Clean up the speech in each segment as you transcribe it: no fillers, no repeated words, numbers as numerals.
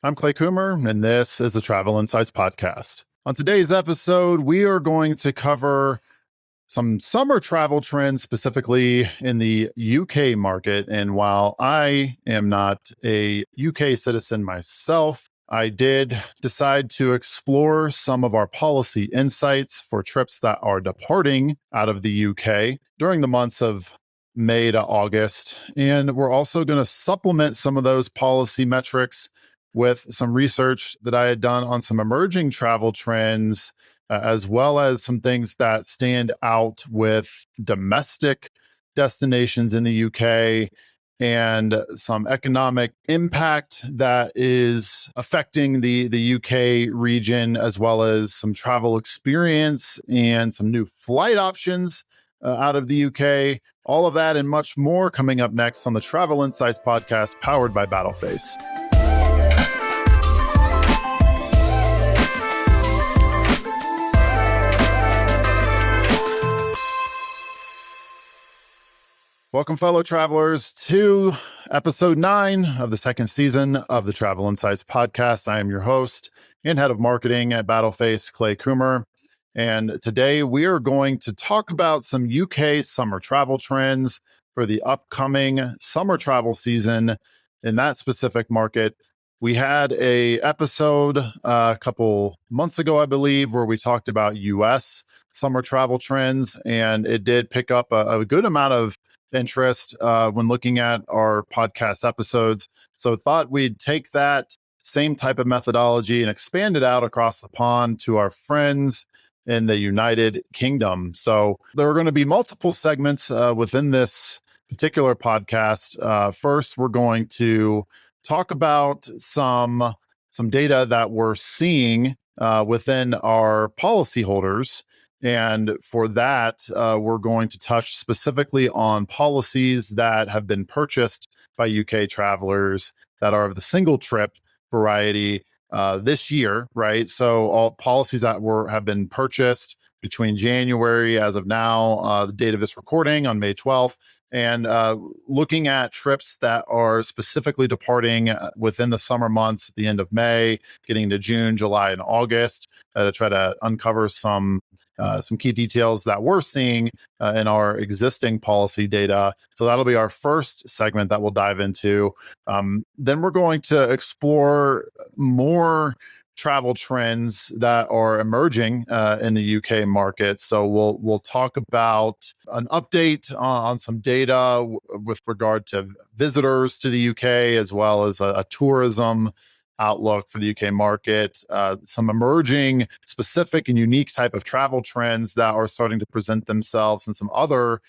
I'm Clay Coomer, and this is the Travel Insights Podcast. On today's episode, we are going to cover some summer travel trends, specifically in the UK market. And while I am not a UK citizen myself, I did decide to explore some of our policy insights for trips that are departing out of the UK during the months of May to August. And we're also going to supplement some of those policy metrics with some research that I had done on some emerging travel trends, as well as some things that stand out with domestic destinations in the UK and some economic impact that is affecting the UK region, as well as some travel experience and some new flight options out of the UK. All of that and much more coming up next on the Travel Insights Podcast, powered by battleface. Welcome, fellow travelers, to episode 9 of the second season of the Travel Insights Podcast. I am your host and head of marketing at battleface, Clay Coomer. And today we are going to talk about some UK summer travel trends for the upcoming summer travel season in that specific market. We had a episode a couple months ago, I believe, where we talked about US summer travel trends, and it did pick up a good amount of interest when looking at our podcast episodes. So thought we'd take that same type of methodology and expand it out across the pond to our friends in the United Kingdom. So there are going to be multiple segments within this particular podcast. First, we're going to talk about some data that we're seeing within our policyholders. And for that, we're going to touch specifically on policies that have been purchased by UK travelers that are of the single trip variety this year, right? So all policies that have been purchased between January, as of now, the date of this recording on May 12th, and looking at trips that are specifically departing within the summer months at the end of May, getting into June, July, and August to try to uncover some key details that we're seeing in our existing policy data. So that'll be our first segment that we'll dive into. Then we're going to explore more travel trends that are emerging in the UK market. So we'll talk about an update on some data with regard to visitors to the UK, as well as a tourism outlook for the UK market, some emerging specific and unique type of travel trends that are starting to present themselves, and some other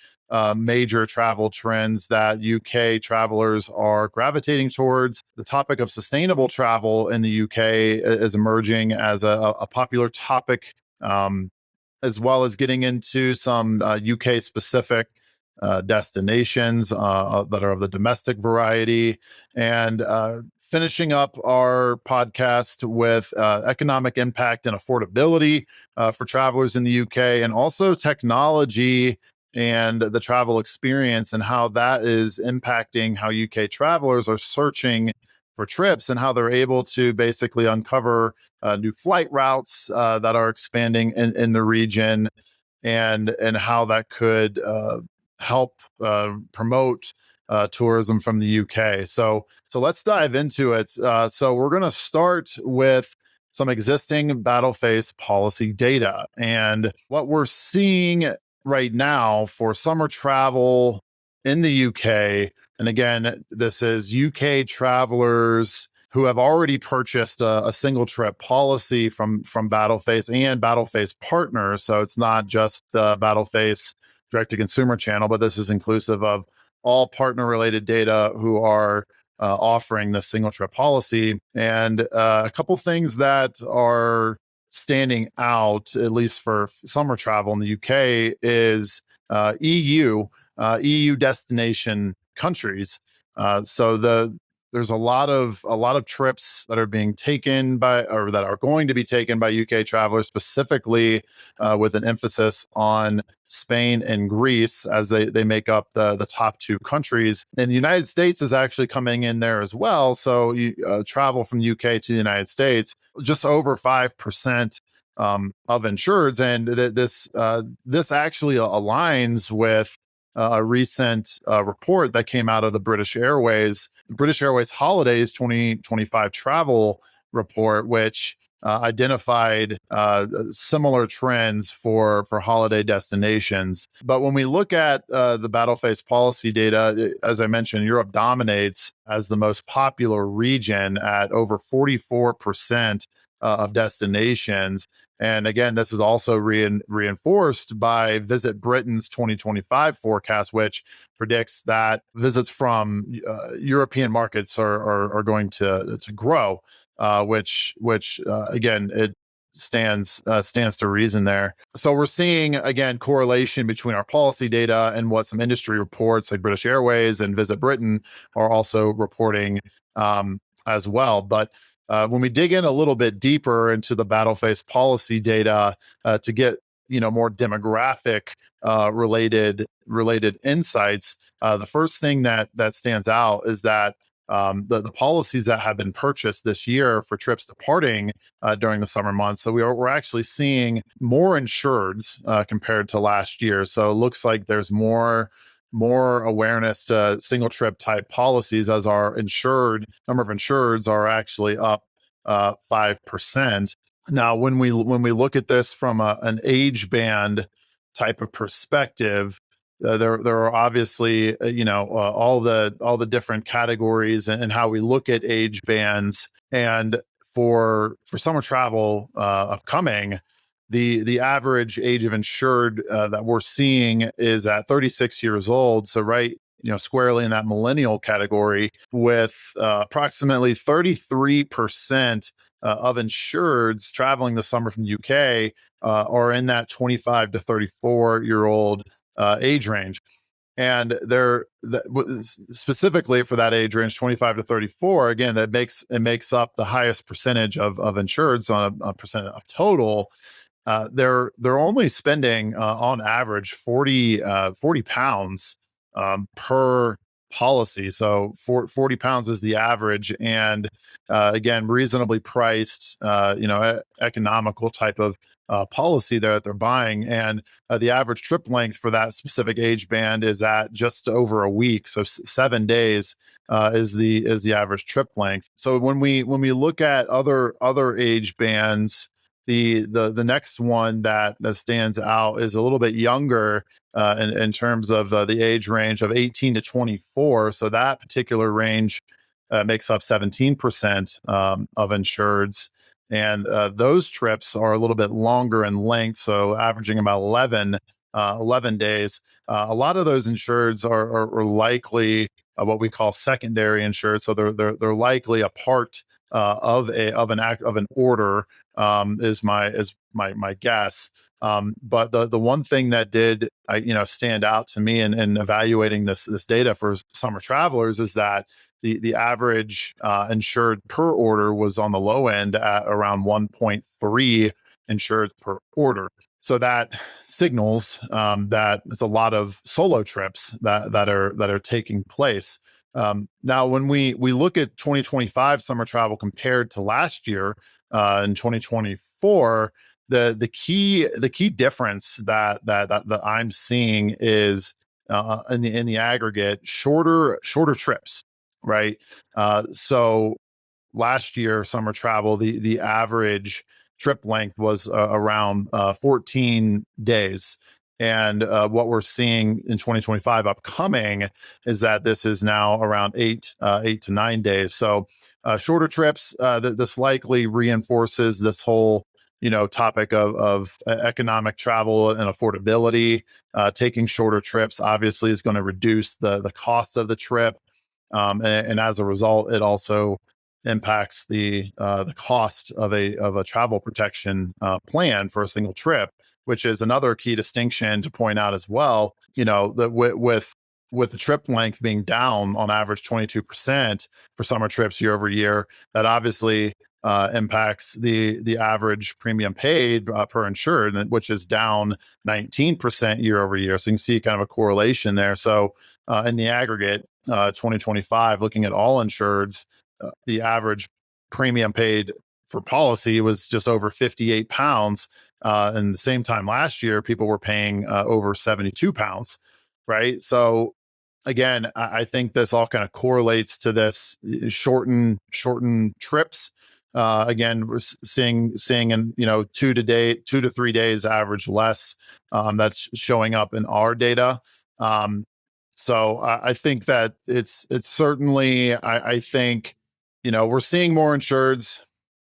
major travel trends that UK travelers are gravitating towards. The topic of sustainable travel in the UK is emerging as a popular topic, as well as getting into some UK specific destinations that are of the domestic variety, and finishing up our podcast with economic impact and affordability for travelers in the UK, and also technology and the travel experience and how that is impacting how UK travelers are searching for trips and how they're able to basically uncover new flight routes that are expanding in the region, and how that could help promote tourism from the UK. So let's dive into it. So we're going to start with some existing battleface policy data, and what we're seeing right now for summer travel in the UK. And again, this is UK travelers who have already purchased a single trip policy from Battleface and Battleface partners. So it's not just the Battleface direct to consumer channel, but this is inclusive of all partner related data who are offering this single trip policy. And a couple things that are standing out, at least for summer travel in the UK, is EU destination countries. So there's a lot of trips that are being taken by, or that are going to be taken by UK travelers, specifically with an emphasis on Spain and Greece, as they make up the top two countries. And the United States is actually coming in there as well. So you travel from the UK to the United States, just over 5% of insureds, and this actually aligns with a recent report that came out of the British Airways Holidays 2025 travel report, which identified similar trends for holiday destinations. But when we look at the battleface policy data, as I mentioned, Europe dominates as the most popular region at over 44% of destinations. And again, this is also reinforced by Visit Britain's 2025 forecast, which predicts that visits from European markets are going to grow, which again, it stands to reason there. So we're seeing again correlation between our policy data and what some industry reports like British Airways and Visit Britain are also reporting as well. But when we dig in a little bit deeper into the battleface policy data to get more demographic related insights, the first thing that stands out is that the policies that have been purchased this year for trips departing during the summer months. So we're actually seeing more insureds compared to last year. So it looks like there's more awareness to single trip type policies, as our number of insureds are actually up 5%. Now, when we look at this from an age band type of perspective, there are obviously all the different categories and how we look at age bands. And for summer travel upcoming, the average age of insured that we're seeing is at 36 years old. So right, squarely in that millennial category, with approximately 33% of insureds traveling this summer from the UK are in that 25 to 34-year-old age range. And specifically for that age range, 25 to 34, again, it makes up the highest percentage of insureds on a percent of total. They're only spending on average 40 pounds per policy. So 40 pounds is the average, and again, reasonably priced, economical type of policy there that they're buying. And the average trip length for that specific age band is at just over a week. So 7 days is the average trip length. So when we look at other age bands, the next one that stands out is a little bit younger in terms of the age range of 18 to 24. So that particular range makes up 17% of insureds. And those trips are a little bit longer in length, so averaging about 11 days. A lot of those insureds are likely what we call secondary insured. So they're likely a part of an order, is my guess. But the one thing that did stand out to me in evaluating this data for summer travelers is that the average insured per order was on the low end at around 1.3 insured per order. So that signals that there's a lot of solo trips that are taking place. Now, when we look at 2025 summer travel compared to last year in 2024, the key difference that I'm seeing is in the aggregate shorter trips, right? So last year summer travel, the average trip length was around 14 days. And what we're seeing in 2025 upcoming is that this is now around 8 to 9 days. So shorter trips, this likely reinforces this whole topic of economic travel and affordability. Taking shorter trips obviously is going to reduce the cost of the trip. And as a result, it also impacts the cost of a travel protection plan for a single trip, which is another key distinction to point out as well. That with with the trip length being down on average 22% for summer trips year over year, that obviously impacts the average premium paid per insured, which is down 19% year over year. So you can see kind of a correlation there. So in the aggregate, 2025, looking at all insureds, the average premium paid for policy was just over 58 pounds. And the same time last year, people were paying over 72 pounds, right? So again, I think this all kind of correlates to this shorten trips. Again, we're seeing in 2 to 3 days average less. That's showing up in our data. So I think that it's certainly I think we're seeing more insureds,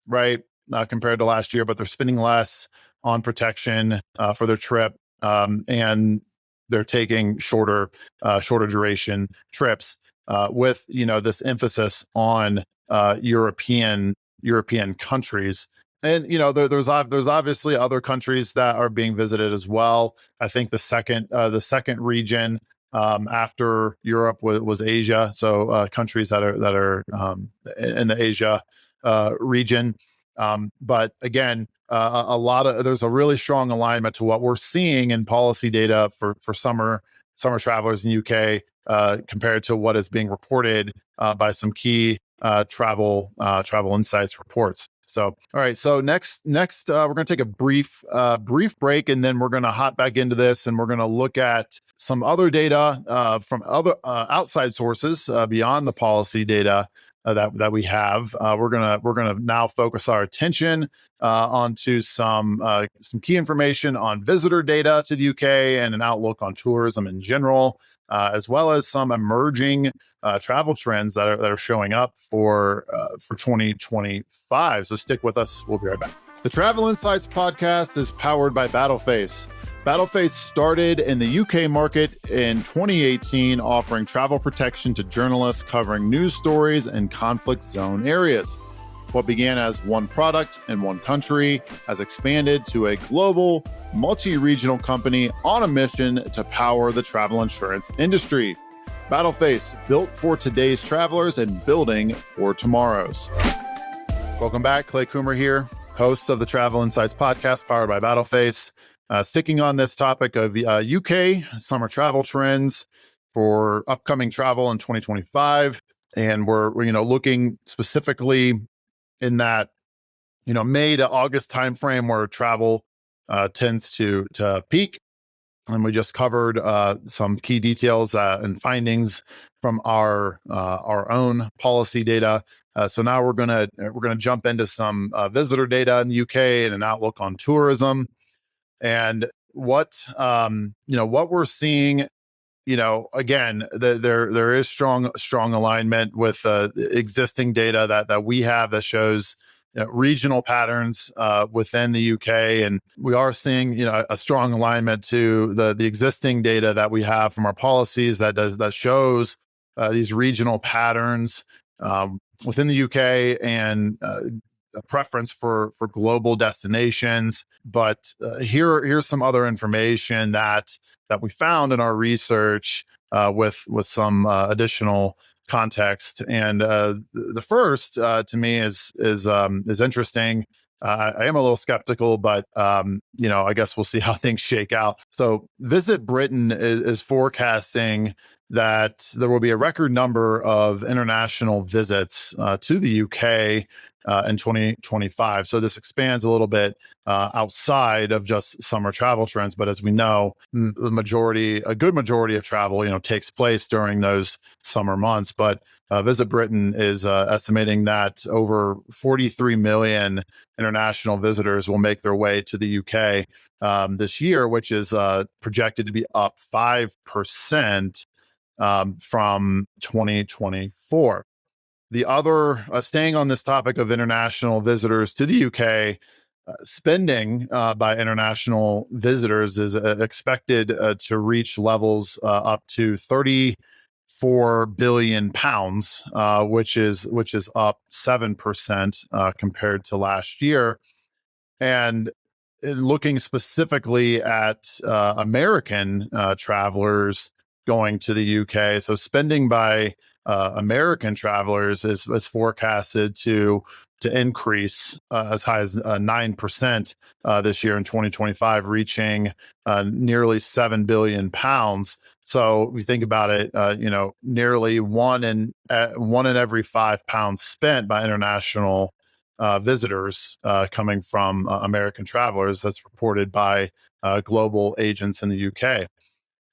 right, compared to last year, but they're spending less on protection for their trip, and they're taking shorter duration trips with this emphasis on European countries. And there's obviously other countries that are being visited as well. I think the second region after Europe was Asia. So countries that are in the Asia region. But again, there's a really strong alignment to what we're seeing in policy data for summer travelers in the UK compared to what is being reported by some key travel insights reports. So, all right. So next, we're going to take a brief break, and then we're going to hop back into this, and we're going to look at some other data from other outside sources beyond the policy data that we have. We're gonna now focus our attention onto some key information on visitor data to the UK and an outlook on tourism in general, as well as some emerging travel trends that are showing up for 2025. So stick with us. We'll be right back. The Travel Insights podcast is powered by battleface. battleface started in the UK market in 2018, offering travel protection to journalists covering news stories in conflict zone areas. What began as one product in one country has expanded to a global, multi-regional company on a mission to power the travel insurance industry. battleface, built for today's travelers and building for tomorrow's. Welcome back. Clay Coomer here, host of the Travel Insights podcast powered by battleface. Sticking on this topic of UK summer travel trends for upcoming travel in 2025. And we're looking specifically in that May to August timeframe where travel tends to peak. And we just covered some key details and findings from our own policy data. So now we're gonna jump into some visitor data in the UK and an outlook on tourism. And what we're seeing, again, there is strong alignment with existing data that we have that shows regional patterns within the UK, and we are seeing a strong alignment to the existing data that we have from our policies that shows these regional patterns within the UK and a preference for global destinations. But here's some other information that we found in our research with some additional context. And the first to me is interesting. I am a little skeptical, but I guess we'll see how things shake out. So Visit Britain is forecasting that there will be a record number of international visits to the UK in 2025. So this expands a little bit outside of just summer travel trends. But as we know, a good majority of travel, takes place during those summer months. But Visit Britain is estimating that over 43 million international visitors will make their way to the UK this year, which is projected to be up 5% from 2024. The other, staying on this topic of international visitors to the UK, spending by international visitors is expected to reach levels up to 34 billion pounds, which is up 7% compared to last year. And looking specifically at American travelers, going to the UK. So spending by American travelers is forecasted to increase as high as 9% this year in 2025, reaching nearly £7 billion. So we think about it, nearly one in every £5 spent by international visitors coming from American travelers. That's reported by global agents in the UK.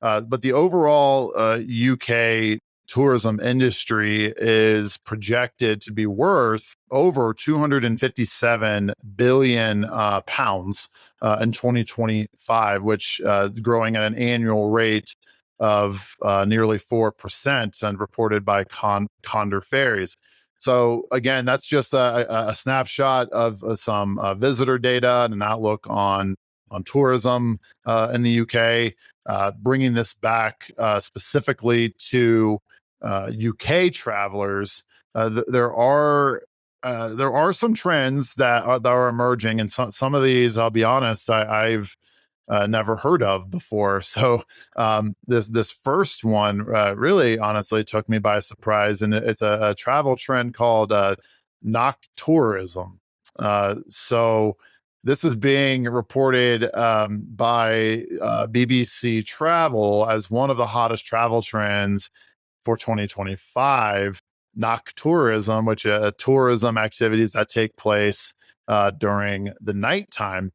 But the overall UK tourism industry is projected to be worth over 257 billion pounds in 2025, which growing at an annual rate of nearly 4%, and reported by Condor Ferries. So again, that's just a snapshot of some visitor data and an outlook on tourism in the UK. Bringing this back specifically to UK travelers, there are some trends that are emerging, and some of these, I'll be honest, I've never heard of before. So this first one really, honestly, took me by surprise, and it's a travel trend called noctourism. So this is being reported by BBC Travel as one of the hottest travel trends for 2025. Noctourism, which tourism activities that take place during the nighttime.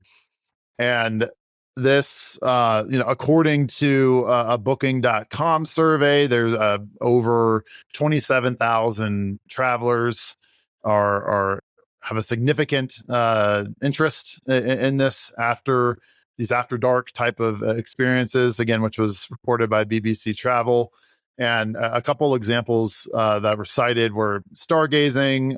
And this, according to a booking.com survey, there's over 27,000 travelers are have a significant interest in this these after dark type of experiences, again, which was reported by BBC Travel. And a couple examples that were cited were stargazing,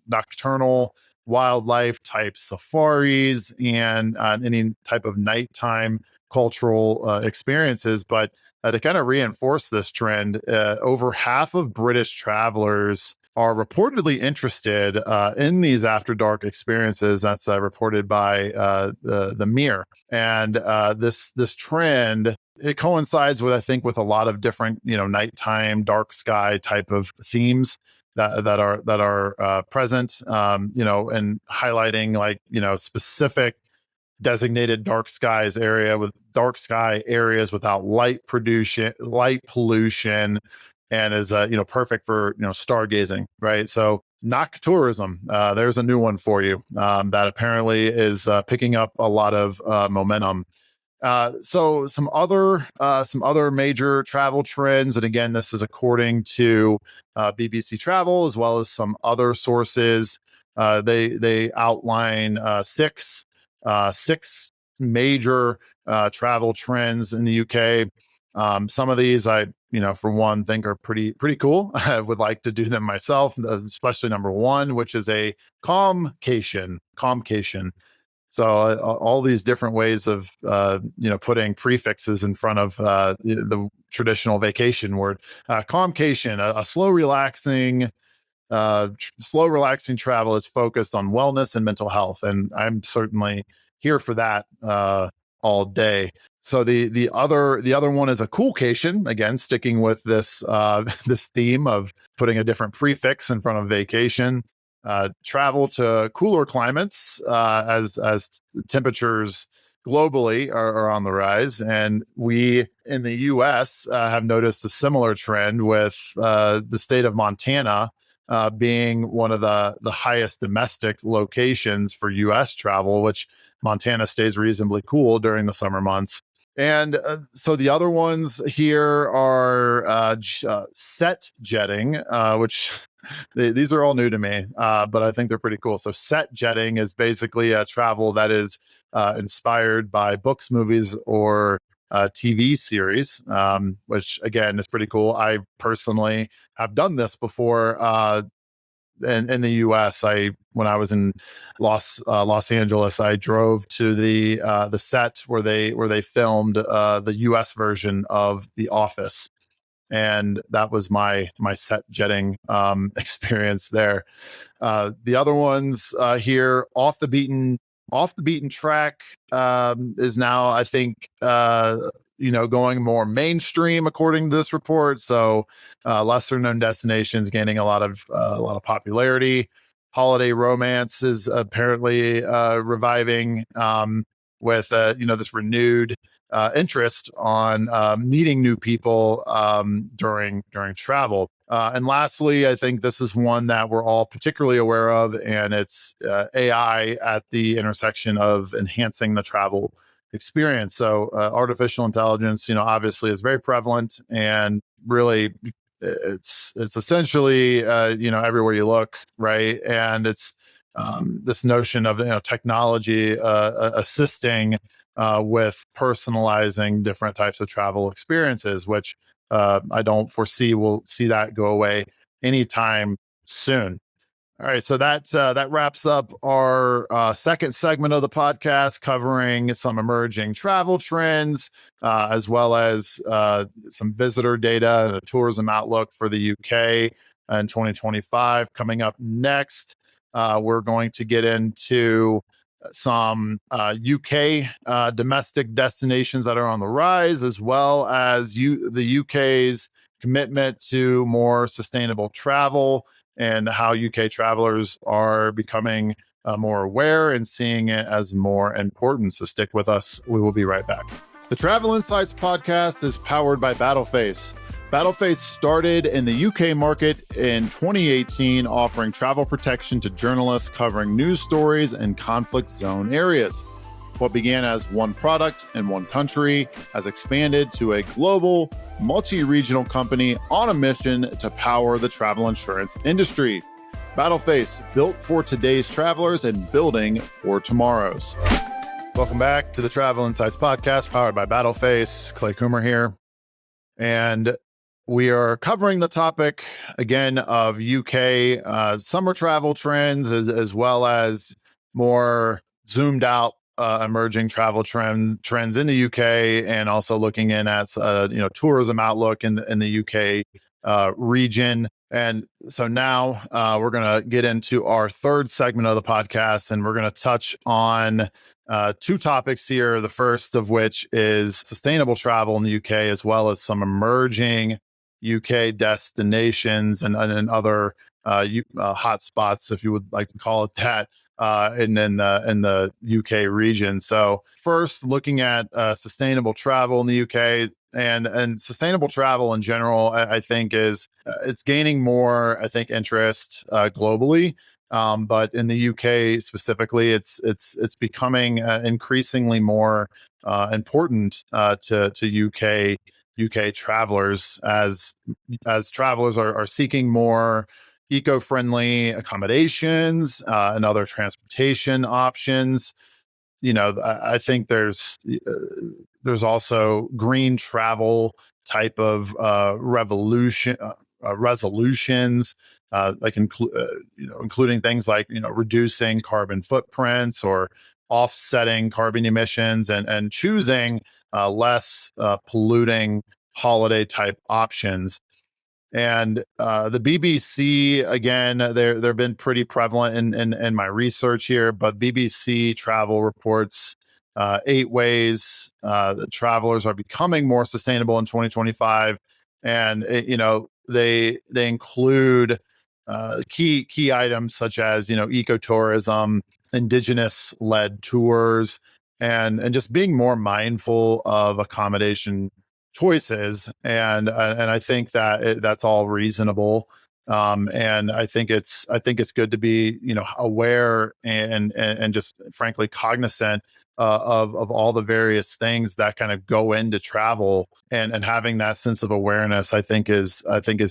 nocturnal wildlife type safaris, and any type of nighttime cultural experiences. But to kind of reinforce this trend, over half of British travelers are reportedly interested in these after dark experiences. That's reported by the Mirror. And this trend, it coincides with, I think, with a lot of different nighttime dark sky type of themes that are present, and highlighting, like, specific designated dark skies area with dark sky areas without light pollution, and is perfect for stargazing, right? So noctourism, there's a new one for you that apparently is picking up a lot of momentum. So some other major travel trends, and again, this is according to BBC Travel as well as some other sources. They outline six major travel trends in the UK. Some of these, I for one, think are pretty cool. I would like to do them myself, especially number one, which is a calmcation. So all these different ways of putting prefixes in front of the traditional vacation word. Calmcation, a slow relaxing travel is focused on wellness and mental health, and I'm certainly here for that all day. So the other one is a coolcation, again sticking with this this theme of putting a different prefix in front of vacation. Travel to cooler climates as temperatures globally are on the rise, and we in the U.S. Have noticed a similar trend with the state of Montana being one of the highest domestic locations for U.S. travel, which Montana stays reasonably cool during the summer months. And so the other ones here are set jetting, which these are all new to me, but I think they're pretty cool. So set jetting is basically a travel that is inspired by books, movies, or TV series, which again is pretty cool. I personally have done this before. In the U.S., when I was in Los Angeles, I drove to the set where they filmed the U.S. version of The Office, and that was my set jetting experience there. The other ones here, off the beaten track, is now, I think, going more mainstream according to this report. So lesser known destinations gaining a lot of popularity. Holiday romance is apparently reviving, with this renewed interest on meeting new people during travel. And lastly, I think this is one that we're all particularly aware of, and it's AI at the intersection of enhancing the travel experience. So artificial intelligence, obviously is very prevalent, and really it's essentially everywhere you look, right? And it's this notion of technology assisting with personalizing different types of travel experiences, which I don't foresee we'll see that go away anytime soon. All right, so that wraps up our second segment of the podcast, covering some emerging travel trends, as well as some visitor data and a tourism outlook for the UK in 2025. Coming up next, we're going to get into some UK domestic destinations that are on the rise, as well as the UK's commitment to more sustainable travel, and how UK travelers are becoming more aware and seeing it as more important. So stick with us. We will be right back. The Travel Insights podcast is powered by battleface. battleface started in the UK market in 2018, offering travel protection to journalists covering news stories in conflict zone areas. What began as one product in one country has expanded to a global, multi-regional company on a mission to power the travel insurance industry. battleface, built for today's travelers and building for tomorrow's. Welcome back to the Travel Insights podcast, powered by battleface. Clay Coomer here. And we are covering the topic again of UK summer travel trends, as well as more zoomed out emerging travel trends in the UK, and also looking in at tourism outlook in the UK region. And so now we're going to get into our third segment of the podcast, and we're going to touch on two topics here. The first of which is sustainable travel in the UK, as well as some emerging UK destinations and other hot spots, if you would like to call it that, in the UK region. So first, looking at sustainable travel in the UK, and sustainable travel in general, I think is it's gaining more, I think, interest globally. But in the UK specifically, it's becoming increasingly more important to UK travelers, as travelers are seeking more eco-friendly accommodations and other transportation options. I think there's also green travel type of resolutions, including things like reducing carbon footprints or offsetting carbon emissions, and choosing less polluting holiday type options. And the BBC, again, they've been pretty prevalent in my research here, but BBC Travel reports 8 ways that travelers are becoming more sustainable in 2025, and they include key items such as ecotourism, indigenous led tours, and just being more mindful of accommodation choices. And I think that that's all reasonable. And I think it's good to be aware and just frankly cognizant of all the various things that kind of go into travel, and having that sense of awareness, I think is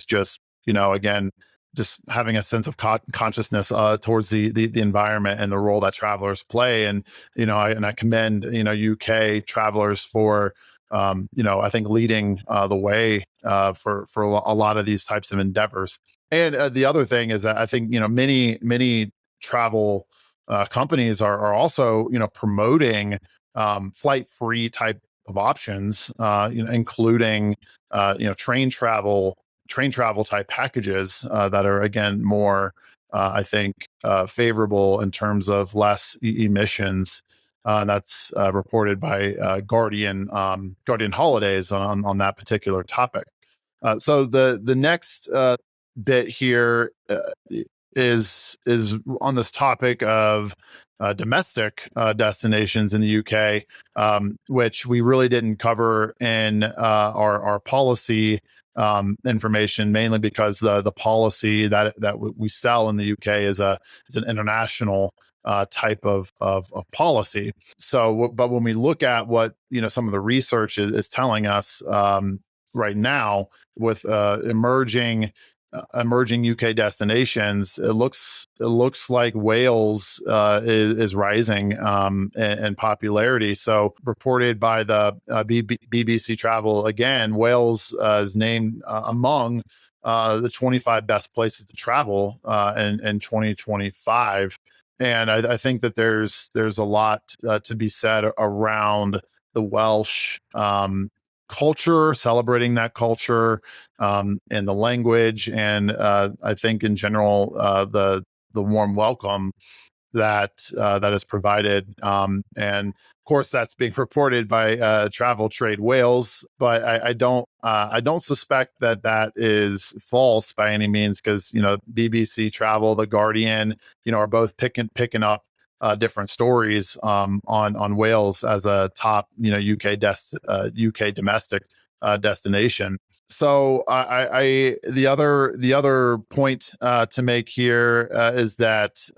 just again, just having a sense of consciousness towards the environment and the role that travelers play. And I commend UK travelers for I think leading the way for a lot of these types of endeavors. And the other thing is that I think many travel companies are also promoting flight free type of options, including train travel type packages that are again more I think favorable in terms of less emissions. That's reported by Guardian Holidays on that particular topic. So the next bit here is on this topic of domestic destinations in the UK, which we really didn't cover in our policy information, mainly because the policy that we sell in the UK is an international type of policy. So, but when we look at what some of the research is telling us right now with emerging UK destinations, it looks like Wales is rising in popularity. So, reported by the BBC Travel again, Wales is named among the 25 best places to travel in 2025. And I think that there's a lot to be said around the Welsh culture, celebrating that culture, and the language, and I think in general the warm welcome that is provided. And of course, that's being reported by Travel Trade Wales, but I don't suspect that is false by any means, because BBC Travel, The Guardian, are both picking up different stories on Wales as a top UK domestic destination. So the other point to make here is that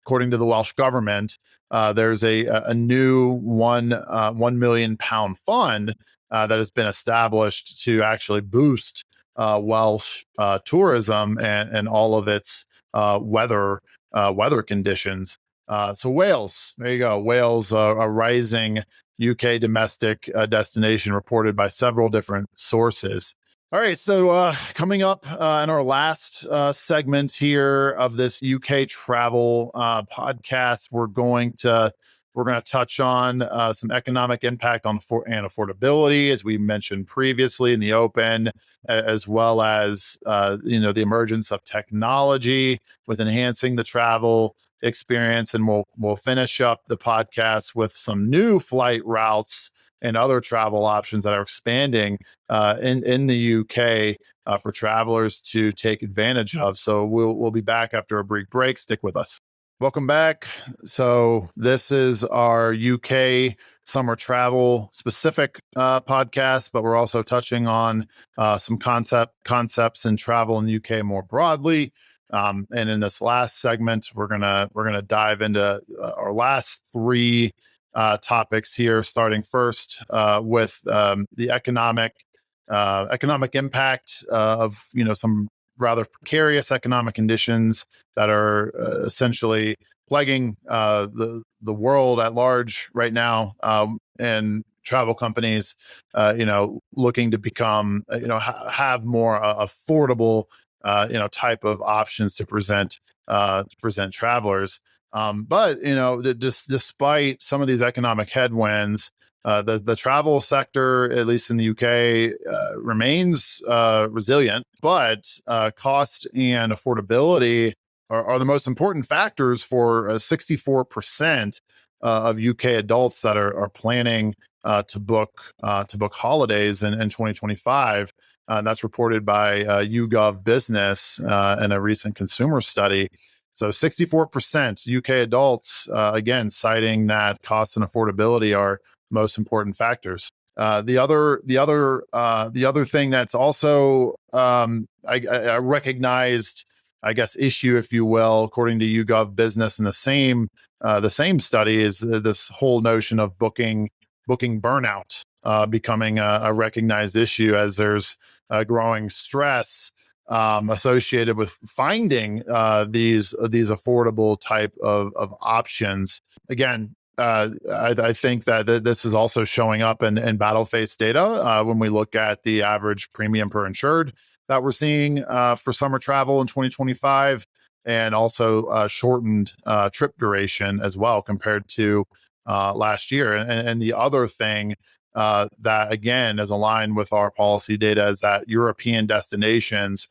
according to the Welsh government, there's a new £1 million fund that has been established to actually boost Welsh tourism and all of its weather conditions. So Wales, there you go. Wales, a rising UK domestic destination, reported by several different sources. All right, so coming up in our last segment here of this UK travel podcast, we're going to touch on some economic impact and affordability, as we mentioned previously in the open, as well as the emergence of technology with enhancing the travel experience, and we'll finish up the podcast with some new flight routes and other travel options that are expanding in the UK for travelers to take advantage of. So we'll be back after a brief break. Stick with us. Welcome back. So this is our UK summer travel specific podcast, but we're also touching on some concepts in travel in the UK more broadly. And in this last segment, we're gonna dive into our last three topics here, starting first with the economic impact of some rather precarious economic conditions that are essentially plaguing the world at large right now, and travel companies looking to become have more affordable type of options to present travelers. But despite some of these economic headwinds, the travel sector, at least in the UK, remains resilient. But cost and affordability are the most important factors for 64% of UK adults that are planning to book holidays in 2025. That's reported by YouGov Business in a recent consumer study. So 64% UK adults, again, citing that cost and affordability are most important factors. The other thing that's also I recognized, I guess, issue, if you will, according to YouGov Business, in the same study, is this whole notion of booking burnout becoming a recognized issue, as there's growing stress associated with finding these affordable type of options. Again, I think that this is also showing up in battleface data when we look at the average premium per insured that we're seeing for summer travel in 2025, and also shortened trip duration as well compared to last year. And the other thing that again is aligned with our policy data is that European destinations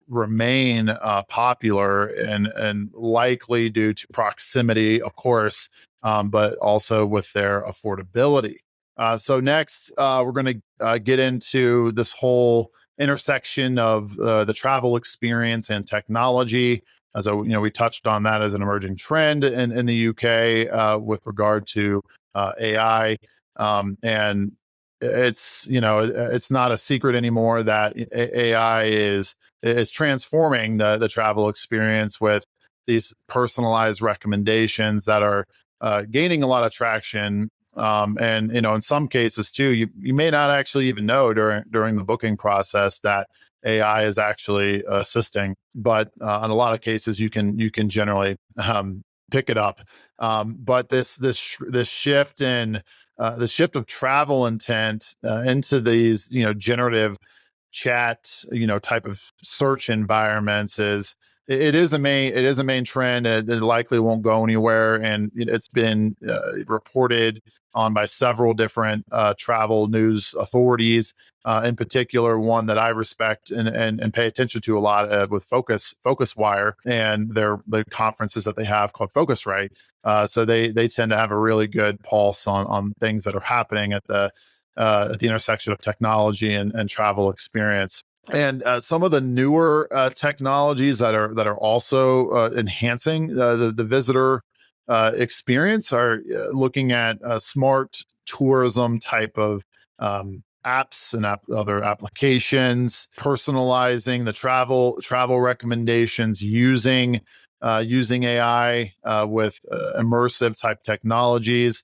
remain popular, and likely due to proximity, of course, but also with their affordability. So next, we're going to get into this whole intersection of the travel experience and technology. We touched on that as an emerging trend in the UK with regard to AI, and it's not a secret anymore that AI is transforming the travel experience with these personalized recommendations that are gaining a lot of traction. And in some cases too, you may not actually even know during the booking process that AI is actually assisting, but in a lot of cases you can generally pick it up. But this shift in the shift of travel intent into these generative chat type of search environments it is a main trend. It likely won't go anywhere, and it's been reported on by several different travel news authorities. In particular, one that I respect and pay attention to a lot with Focuswire and the conferences that they have called Focusrite. So they tend to have a really good pulse on things that are happening at the intersection of technology and travel experience. And some of the newer technologies that are also enhancing the visitor experience are looking at smart tourism type of apps and other applications, personalizing the travel recommendations using AI with immersive type technologies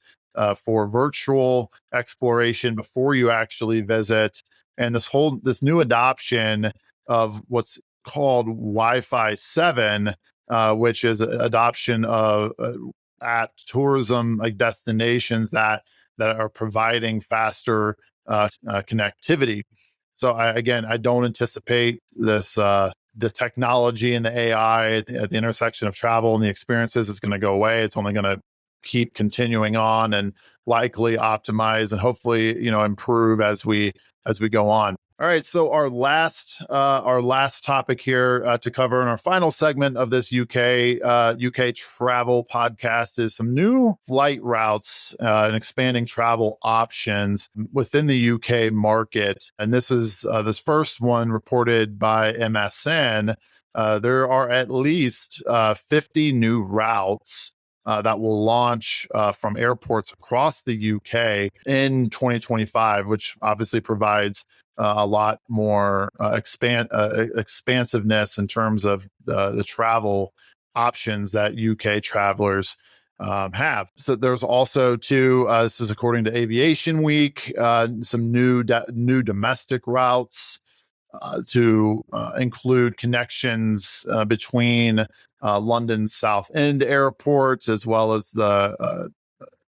for virtual exploration before you actually visit. And this new adoption of what's called Wi-Fi 7, which is adoption of at tourism like destinations that are providing faster connectivity. So I don't anticipate the technology and the AI at the intersection of travel and the experiences is going to go away. It's only going to keep continuing on and likely optimize and hopefully improve as we go on. All right, so our last topic here to cover in our final segment of this UK travel podcast is some new flight routes and expanding travel options within the UK market. And this is this first one reported by MSN. There are at least 50 new routes that will launch from airports across the UK in 2025, which obviously provides a lot more expansiveness in terms of the travel options that UK travelers have. So there's also this is according to Aviation Week, some new domestic routes to include connections between London's South End airports as well as the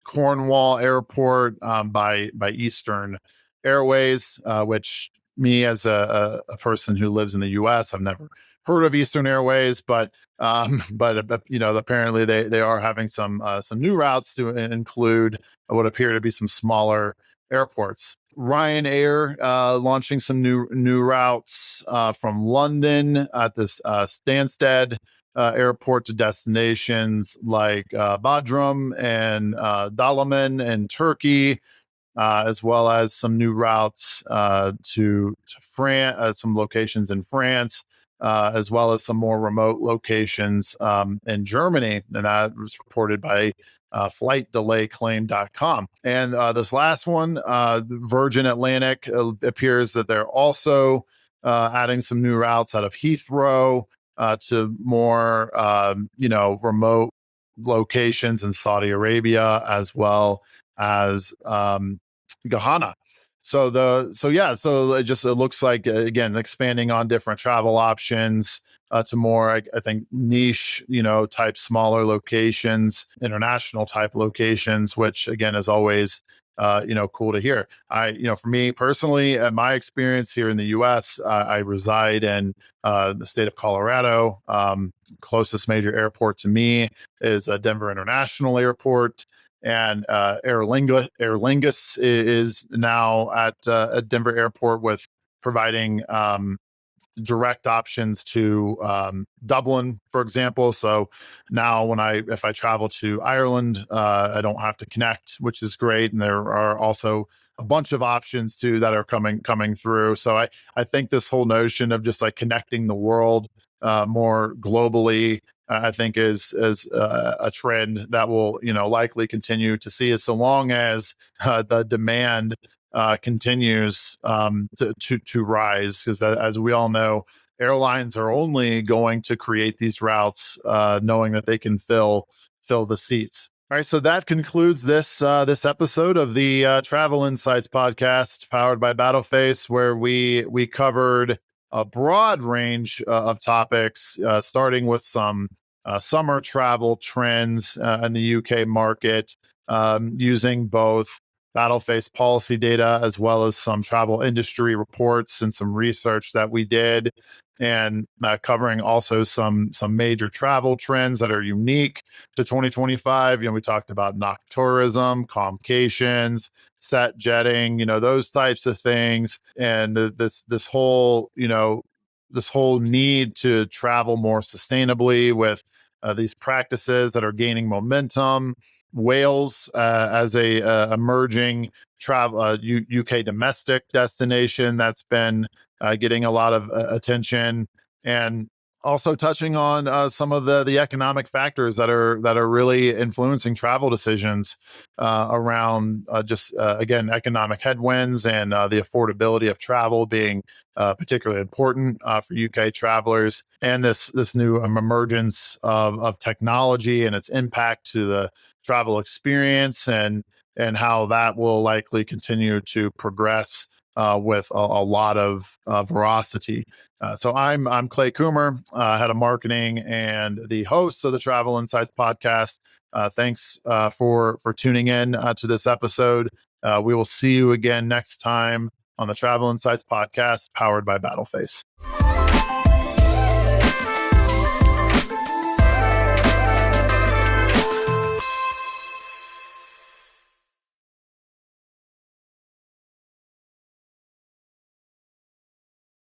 Cornwall Airport by Eastern Airways, which me as a person who lives in the U.S. I've never heard of Eastern Airways, but apparently they are having some new routes to include what appear to be some smaller airports. Ryanair launching some new routes from London at this Stansted airport to destinations like Bodrum and Dalaman in Turkey, as well as some new routes to France, some locations in France, as well as some more remote locations in Germany. And that was reported by flightdelayclaim.com. And this last one, Virgin Atlantic, appears that they're also adding some new routes out of Heathrow to more, remote locations in Saudi Arabia, as well as Ghana. So it looks like again expanding on different travel options to more I think niche type smaller locations, international type locations, which again is always cool to hear. For me personally, my experience here in the U.S., I reside in the state of Colorado. Closest major airport to me is Denver International Airport. And Aer Lingus is now at Denver Airport with providing direct options to Dublin, for example. So now if I travel to Ireland, I don't have to connect, which is great. And there are also a bunch of options too that are coming through. So I think this whole notion of just like connecting the world more globally, I think is a trend that will likely continue to see, as so long as the demand continues to rise, because as we all know, airlines are only going to create these routes knowing that they can fill the seats. All right, so that concludes this episode of the Travel Insights podcast, powered by battleface, where we covered a broad range of topics, starting with some summer travel trends in the UK market, using both battleface policy data as well as some travel industry reports and some research that we did, and covering also some major travel trends that are unique to 2025. We talked about noctourism, communications, set jetting, those types of things, and this whole this whole need to travel more sustainably with these practices that are gaining momentum. Wales as a emerging travel UK domestic destination that's been getting a lot of attention, and also touching on some of the economic factors that are really influencing travel decisions around just again, economic headwinds, and the affordability of travel being particularly important for UK travelers, and this new emergence of technology and its impact to the travel experience, and how that will likely continue to progress with a lot of veracity. So I'm Clay Coomer, head of marketing and the host of the Travel Insights podcast. Thanks for tuning in to this episode. We will see you again next time on the Travel Insights podcast, powered by battleface.